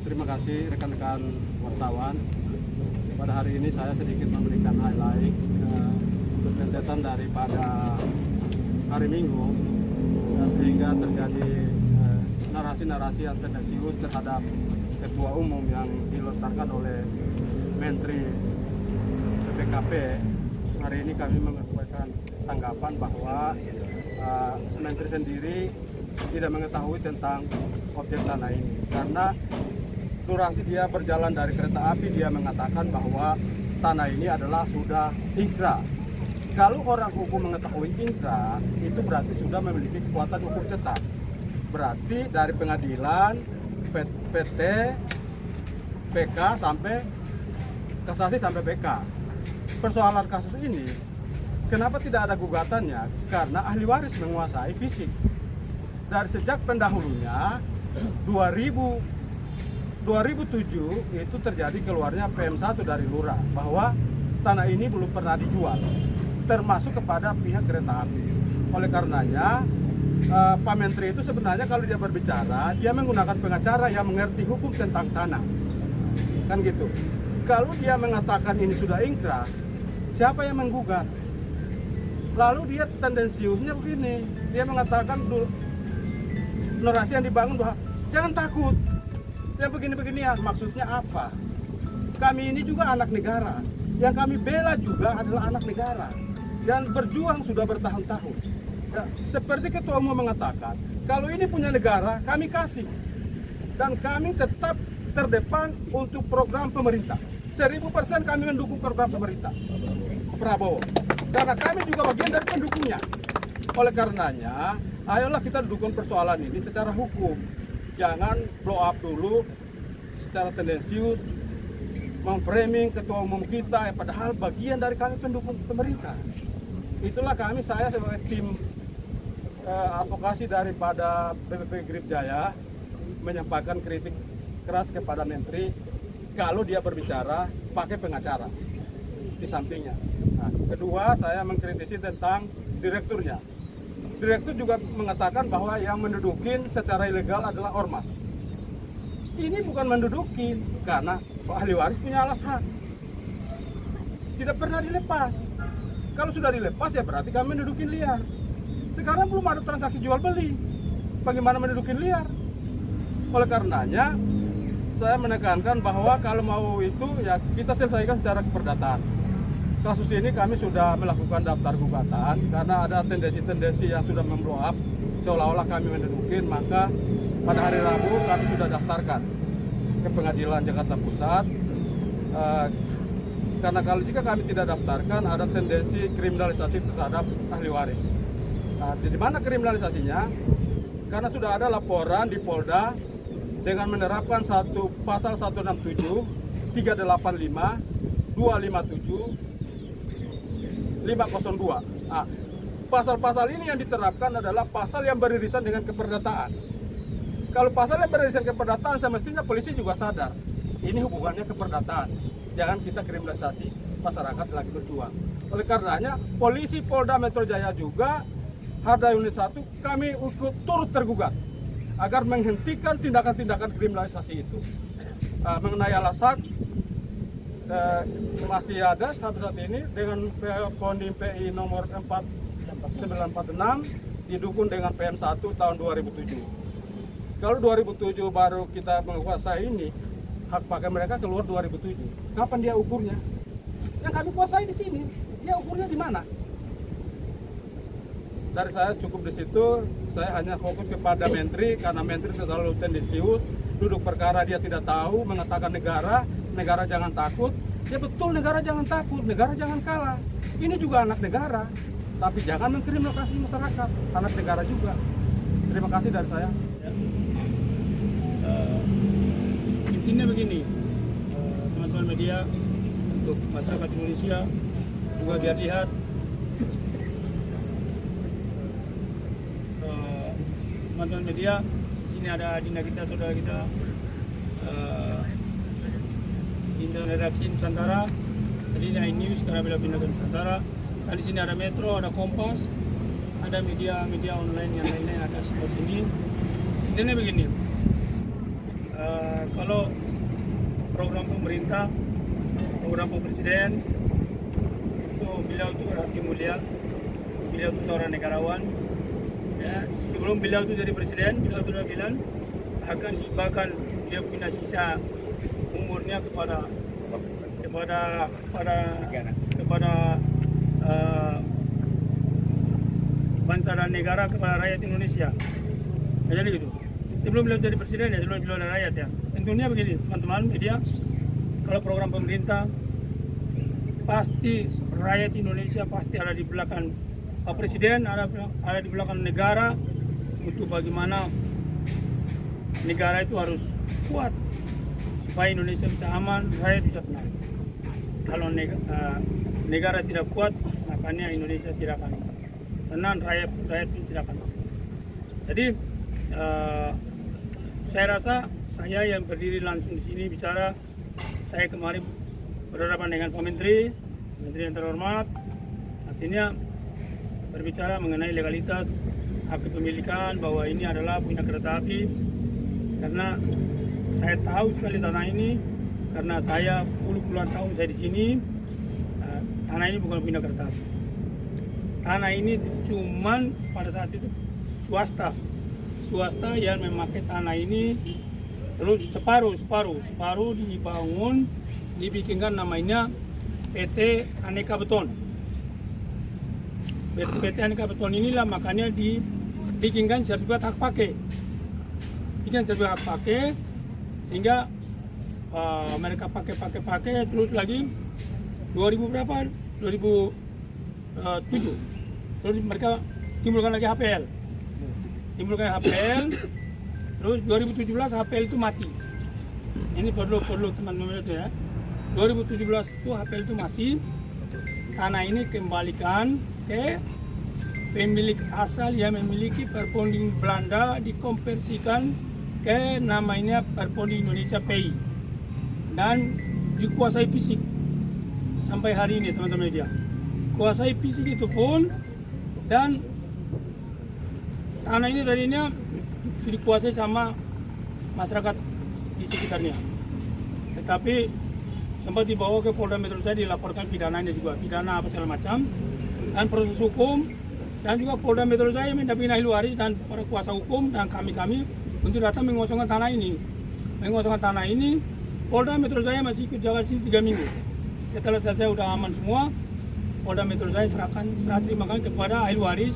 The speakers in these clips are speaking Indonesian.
terima kasih rekan-rekan wartawan. Pada hari ini saya sedikit memberikan highlight untuk rentetan daripada hari Minggu, sehingga terjadi narasi-narasi yang tendensius terhadap Ketua Umum yang dilontarkan oleh Menteri PPKP. Hari ini kami menyampaikan tanggapan bahwa Menteri sendiri tidak mengetahui tentang objek tanah ini, karena durasi dia berjalan dari kereta api, dia mengatakan bahwa tanah ini adalah sudah ingkrah. Kalau orang hukum mengetahui ingkrah, itu berarti sudah memiliki kekuatan hukum tetap. Berarti dari pengadilan, PT, PK sampai kasasi sampai PK. Persoalan kasus ini, kenapa tidak ada gugatannya? Karena ahli waris menguasai fisik. Dari sejak pendahulunya 2007 itu terjadi keluarnya PM1 dari Lurah bahwa tanah ini belum pernah dijual, termasuk kepada pihak kereta api. Oleh karenanya Pak Menteri itu sebenarnya kalau dia berbicara, dia menggunakan pengacara yang mengerti hukum tentang tanah, kan gitu. Kalau dia mengatakan ini sudah ingkrah, siapa yang menggugat? Lalu dia tendensiusnya begini, dia mengatakan narasi yang dibangun bahwa jangan takut, yang begini-beginian. Maksudnya apa? Kami ini juga anak negara, yang kami bela juga adalah anak negara dan berjuang sudah bertahun-tahun. Ya, seperti Ketua Umum mengatakan, kalau ini punya negara, kami kasih, dan kami tetap terdepan untuk program pemerintah. 1000% kami mendukung program pemerintah Prabowo, karena kami juga bagian dari pendukungnya. Oleh karenanya, ayolah kita dukung persoalan ini secara hukum. Jangan blow up dulu secara tendensius, memframing Ketua Umum kita, padahal bagian dari kami pendukung pemerintah. Itulah saya sebagai tim advokasi daripada BPP Grip Jaya menyampaikan kritik keras kepada Menteri kalau dia berbicara pakai pengacara di sampingnya. Nah, kedua, saya mengkritisi tentang direkturnya. Direktur juga mengatakan bahwa yang mendudukin secara ilegal adalah ormas. Ini bukan mendudukin, karena ahli waris punya alas hak. Tidak pernah dilepas. Kalau sudah dilepas ya berarti kami mendudukin liar. Sekarang belum ada transaksi jual beli. Bagaimana mendudukin liar? Oleh karenanya, saya menekankan bahwa kalau mau itu ya kita selesaikan secara keperdataan. Kasus ini kami sudah melakukan daftar gugatan karena ada tendensi-tendensi yang sudah memblow up seolah-olah kami mendudukin, maka pada hari Rabu kami sudah daftarkan ke Pengadilan Jakarta Pusat. Karena kalau jika kami tidak daftarkan ada tendensi kriminalisasi terhadap ahli waris. Nah, di mana kriminalisasinya? Karena sudah ada laporan di Polda dengan menerapkan pasal 167, 385, 257, 502. Nah, pasal-pasal ini yang diterapkan adalah pasal yang beririsan dengan keperdataan. Kalau pasal yang beririsan keperdataan, semestinya polisi juga sadar ini hubungannya keperdataan. Jangan kita kriminalisasi masyarakat lagi berjuang. Oleh karenanya, polisi Polda Metro Jaya juga Harda Unit 1 kami ikut turut tergugat agar menghentikan tindakan-tindakan kriminalisasi itu. Mengenai alasan masih ada sampai saat ini dengan Kodim PI nomor 4946 didukung dengan PM1 tahun 2007. Kalau 2007 baru kita menguasai ini, hak pakai mereka keluar 2007. Kapan dia ukurnya? Yang kami kuasai di sini, dia ukurnya di mana? Dari saya cukup di situ. Saya hanya fokus kepada Menteri karena Menteri terlalu tendensius, duduk perkara dia tidak tahu, mengatakan negara jangan takut. Ya betul, negara jangan takut, negara jangan kalah. Ini juga anak negara, tapi jangan mengkriminalisasi masyarakat, anak negara juga. Terima kasih dari saya. Intinya begini, teman-teman media, untuk masyarakat Indonesia juga biar lihat teman-teman media, sini ada Dinda kita, saudara kita, Dinda redaksi Nusantara, tadi ini iNews karena beliau pindah ke Nusantara, dan di sini ada Metro, ada Kompas, ada media online yang lainnya ada sebelah sini. Intinya begini, kalau program pemerintah, program Pak Presiden, itu beliau itu berhati mulia, beliau itu seorang negarawan. Ya, sebelum beliau itu jadi presiden, beliau sudah bilang akan hibahkan dia punya sisa umurnya kepada bangsa dan negara, kepada rakyat Indonesia. Ya, jadi gitu. Sebelum beliau jadi presiden ya, sebelum beliau ada rakyat ya. Tentunya begini, teman-teman media, kalau program pemerintah pasti rakyat Indonesia pasti ada di belakang Pak Presiden, ada di belakang negara untuk bagaimana negara itu harus kuat supaya Indonesia bisa aman, rakyat bisa tenang. Kalau negara tidak kuat, makanya Indonesia tidak akan tenang, rakyat pun tidak akan. Jadi saya rasa saya yang berdiri langsung di sini bicara, saya kemarin berhadapan dengan Pak Menteri yang terhormat, artinya berbicara mengenai legalitas hak kepemilikan, bahwa ini adalah punya kereta api, karena saya tahu sekali tanah ini, karena saya puluhan tahun saya di sini. Tanah ini bukan punya kereta api. Tanah ini cuman pada saat itu swasta yang memakai tanah ini, terus separuh dibangun, dibikinkan namanya PT Aneka Beton. PT Aneka Beton inilah makanya dibikinkan sertifikat hak pakai. Bikin sertifikat hak pakai sehingga mereka pakai terus lagi 2000 berapa? 2007. Terus mereka timbulkan lagi HPL. Terus 2017 HPL itu mati. Ini perlu teman-teman itu ya. 2017 itu HPL itu mati. Tanah ini kembalikan ke pemilik asal yang memiliki perponding Belanda, dikonversikan ke namanya Perponding Indonesia PI dan dikuasai fisik sampai hari ini, teman-teman media. Kuasai fisik itu pun, dan tanah ini tadinya dikuasai sama masyarakat di sekitarnya, tetapi sempat dibawa ke Polda Metro Jaya, dilaporkan pidananya juga, pidana apa segala macam, dan proses hukum, dan juga Polda Metro Jaya mendampingi ahli waris dan para kuasa hukum dan kami untuk datang mengosongkan tanah ini. Polda Metro Jaya masih ikut jaga sini 3 minggu. Setelah selesai udah aman semua, Polda Metro Jaya serah terimakan kepada ahli waris.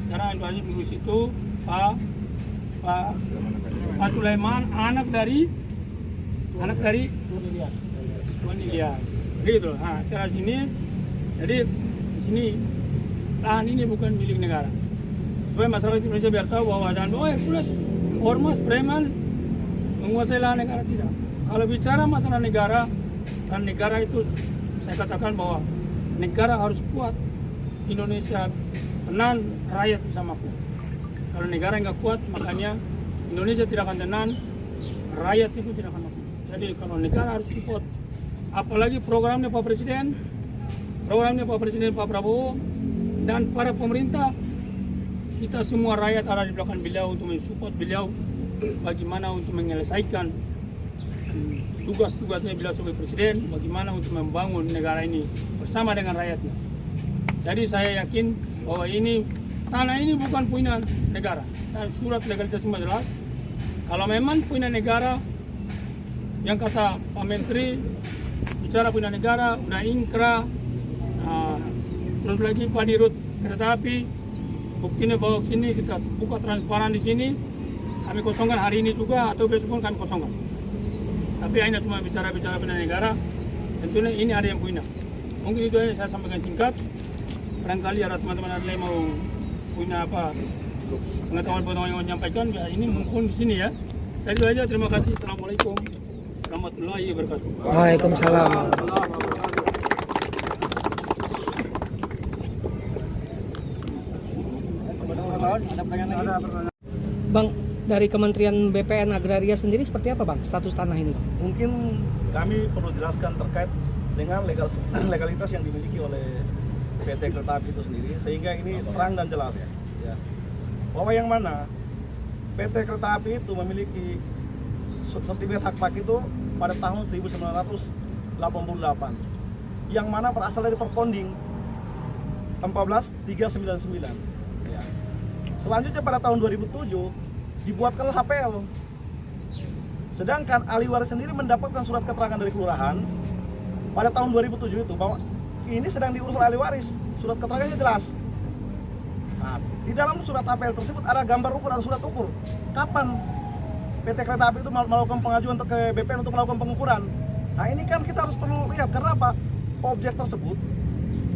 Sekarang ahli waris minggu situ Pak Sulaiman, anak dari Tuan Ilyas. Gitu. Nah, sekarang sini, jadi di sini lahan ini bukan milik negara. Supaya masyarakat Indonesia biar tahu bahwa jangan Hercules, ormas, preman menguasai lahan negara, tidak. Kalau bicara masalah negara, dan negara itu saya katakan bahwa negara harus kuat. Indonesia tenang, rakyat bisa makmur. Kalau negara nggak kuat, makanya Indonesia tidak akan tenang, rakyat itu tidak akan makmur. Jadi kalau negara harus support, apalagi programnya Pak Presiden Pak Prabowo dan para pemerintah, kita semua rakyat ada di belakang beliau untuk mensupport beliau bagaimana untuk menyelesaikan tugas-tugasnya beliau sebagai presiden, bagaimana untuk membangun negara ini bersama dengan rakyatnya. Jadi saya yakin bahwa tanah ini bukan punya negara, dan surat legalitas semua jelas. Kalau memang punya negara, yang kata Pak Menteri bicara punya negara, udah ingkrah, terus lagi Pak Dirut kereta api, buktinya bawa ke sini, kita buka transparan di sini, kami kosongkan hari ini juga atau besok pun kami kosongkan. Tapi hanya cuma bicara punya negara, tentunya ini ada yang punya. Mungkin itu aja saya sampaikan singkat. Barangkali ada teman-teman ada yang mau punya apa pengetahuan yang menyampaikan, ya ini mumpung di sini ya. Saya itu aja, terima kasih. Assalamualaikum warahmatullahi wabarakatuh. Waalaikumsalam. Bang, dari Kementerian BPN Agraria sendiri seperti apa Bang status tanah ini? Mungkin kami perlu jelaskan terkait dengan legalitas yang dimiliki oleh PT Kereta Api itu sendiri, sehingga ini terang dan jelas ya. Bahwa yang mana PT Kereta Api itu memiliki sertifikat hak pakai itu pada tahun 1988 yang mana berasal dari Perponding 14399 ya. Selanjutnya pada tahun 2007 dibuatkanlah HPL. Sedangkan ahli waris sendiri mendapatkan surat keterangan dari kelurahan pada tahun 2007 itu bahwa ini sedang diurus oleh ahli waris. Surat keterangannya jelas. Nah, di dalam surat HPL tersebut ada gambar ukur, ada surat ukur. Kapan PT Kereta Api itu melakukan pengajuan ke BPN untuk melakukan pengukuran? Nah, ini kan kita harus perlu lihat karena apa? Objek tersebut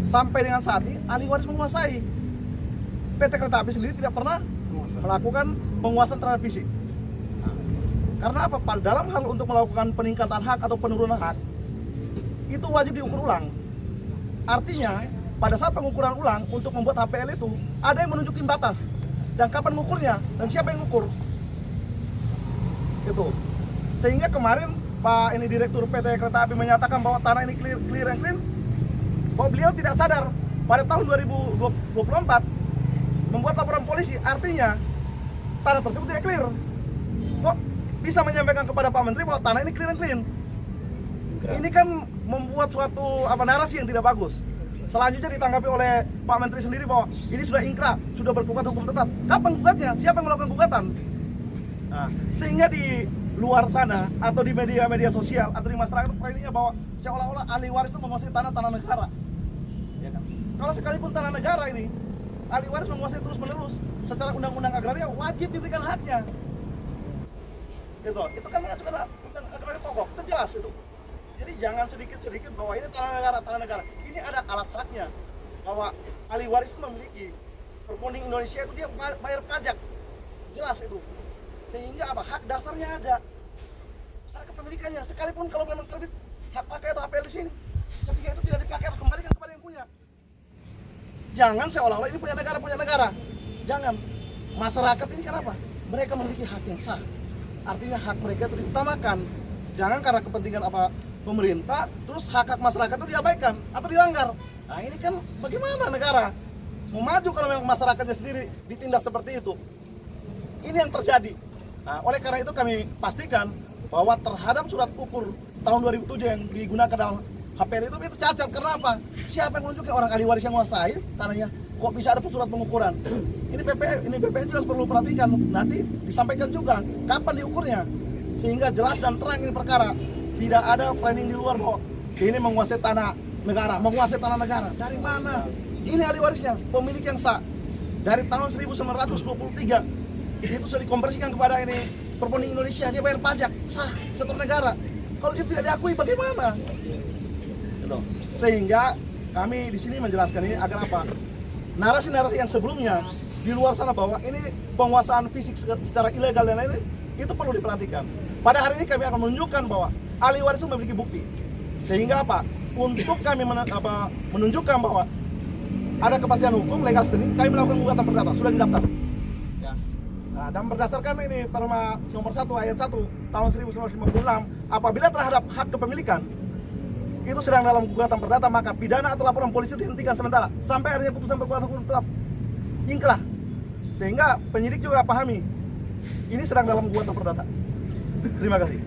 sampai dengan saat ini ahli waris menguasai. PT Kereta Api sendiri tidak pernah melakukan penguasaan terhadap fisik. Nah, karena apa? Pada dalam hal untuk melakukan peningkatan hak atau penurunan hak itu wajib diukur ulang. Artinya pada saat pengukuran ulang untuk membuat HPL itu ada yang menunjukin batas dan kapan mengukurnya dan siapa yang mengukur itu. Sehingga kemarin Pak ini Direktur PT Kereta Api menyatakan bahwa tanah ini clear and clean, bahwa beliau tidak sadar pada tahun 2024 membuat laporan polisi, artinya tanah tersebut tidak clear. Kok bisa menyampaikan kepada Pak Menteri bahwa tanah ini clear and clean? Ini kan membuat suatu narasi yang tidak bagus. Selanjutnya ditanggapi oleh Pak Menteri sendiri bahwa ini sudah ingkrah, sudah bergugat hukum tetap. Kapan gugatnya? Siapa yang melakukan gugatan? Nah, sehingga di luar sana atau di media-media sosial atau di masyarakat lainnya bahwa seolah-olah ahli waris itu menguasai tanah negara. Ya kan? Kalau sekalipun tanah negara ini ahli waris menguasai terus-menerus, secara undang-undang agraria wajib diberikan haknya. Itu kan mengajukan undang agraria pokok, itu jelas itu. Jadi jangan sedikit-sedikit bahwa ini tanah negara. Ini ada alasannya bahwa ahli waris itu memiliki Perponding Indonesia itu dia bayar pajak. Jelas itu. Sehingga apa? Hak dasarnya ada kepemilikannya. Sekalipun kalau memang terbit hak pakai atau HPL di sini, ketika itu tidak dipakai harus kembalikan kepada yang punya. Jangan seolah-olah ini punya negara. Jangan. Masyarakat ini kenapa? Mereka memiliki hak yang sah. Artinya hak mereka itu diutamakan. Jangan karena kepentingan pemerintah, terus hak masyarakat itu diabaikan atau dilanggar. Nah ini kan bagaimana negara mau maju kalau memang masyarakatnya sendiri ditindas seperti itu? Ini yang terjadi. Nah, oleh karena itu kami pastikan bahwa terhadap surat ukur tahun 2007 yang digunakan dalam HPL itu cacat. Karena apa? Siapa yang menunjukkan orang ahli waris yang menguasai tanahnya? Kok bisa ada surat pengukuran? Ini BPN juga perlu perhatikan. Nanti disampaikan juga kapan diukurnya, sehingga jelas dan terang ini perkara. Tidak ada planning di luar bahwa ini menguasai tanah negara. Dari mana? Ini ahli warisnya, pemilik yang sah. Dari tahun 1923 itu sudah dikonversikan kepada ini Perponding Indonesia, dia bayar pajak, sah, sektor negara. Kalau itu tidak diakui bagaimana? Sehingga kami di sini menjelaskan ini agar apa? Narasi-narasi yang sebelumnya di luar sana bahwa ini penguasaan fisik secara ilegal dan lain-lain itu perlu diperhatikan. Pada hari ini kami akan menunjukkan bahwa ahli waris itu memiliki bukti. Sehingga apa? Untuk kami menunjukkan bahwa ada kepastian hukum legal standing, kami melakukan gugatan perdata, sudah didaftar. Ya. Nah, dan berdasarkan ini Perma nomor 1 ayat 1 tahun 1956, apabila terhadap hak kepemilikan itu sedang dalam gugatan perdata, maka pidana atau laporan polisi dihentikan sementara sampai adanya putusan berkuasa hukum tetap ingkrah. Sehingga penyidik juga pahami ini sedang dalam gugatan perdata. Terima kasih.